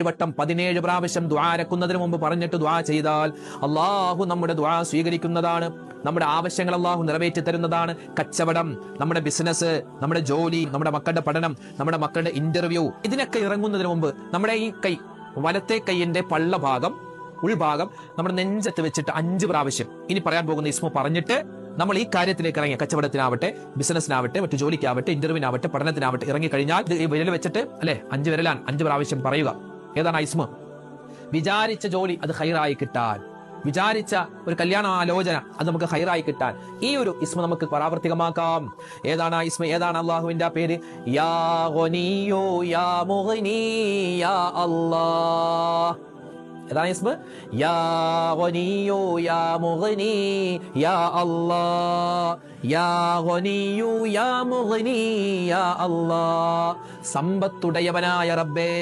വട്ടം 17 പ്രാവശ്യം ദുആ അരക്കുന്നതിന് മുമ്പ് പറഞ്ഞിട്ട് ദുആ ചെയ്താൽ അല്ലാഹു നമ്മുടെ ദുആ സ്വീകരിക്കുന്നതാണ്. നമ്മുടെ ആവശ്യങ്ങൾ അല്ലാഹു നിറവേറ്റി തരുന്നതാണ്. കച്ചവടം, നമ്മുടെ ബിസിനസ്, നമ്മുടെ ജോലി, നമ്മുടെ മക്കളുടെ പഠനം, നമ്മുടെ മക്കളുടെ ഇന്റർവ്യൂ, ഇതിനൊക്കെ ഇറങ്ങുന്നതിന് മുമ്പ് നമ്മുടെ ഈ കൈ, വലത്തെ കൈയിന്റെ പള്ളഭാഗം, ഉൾഭാഗം നമ്മുടെ നെഞ്ചത്ത് വെച്ചിട്ട് 5 പ്രാവശ്യം ഇനി പറയാൻ പോകുന്ന ഇസ്മു പറഞ്ഞിട്ട് നമ്മൾ ഈ കാര്യത്തിലേക്ക് ഇറങ്ങിയ, കച്ചവടത്തിനാവട്ടെ, ബിസിനസ്സിനാവട്ടെ, മറ്റു ജോലിക്കാവട്ടെ, ഇന്റർവ്യൂവിനാവട്ടെ, പഠനത്തിനാവട്ടെ ഇറങ്ങിക്കഴിഞ്ഞാൽ ഈ വിരൽ വെച്ചിട്ട് അല്ലെ 5 വിരലാണ് 5 പ്രാവശ്യം പറയുക. ഏതാണ് ആ ഇസ്മ? വിചാരിച്ച ജോലി അത് ഹൈറായി കിട്ടാൻ, വിചാരിച്ച ഒരു കല്യാണ ആലോചന അത് നമുക്ക് ഹൈറായി കിട്ടാൻ ഈ ഒരു ഇസ്മ നമുക്ക് പ്രാവർത്തികമാക്കാം. ഏതാണ് ആ ഇസ്മ? ഏതാണ് അള്ളാഹുവിന്റെ ആ പേര്? യാ ഗനിയോ യാ മുഗ്നി യാ അല്ലാഹ്. ഏതാണ് ഇസ്മ? യാ ഗനിയോ യാ മുഗ്നി യാ അല്ലാഹ്, യാ ഗനിയോ യാ മുഗ്നി യാ അല്ലാഹ്. സമ്പത്തുടയവനായ റബ്ബേ,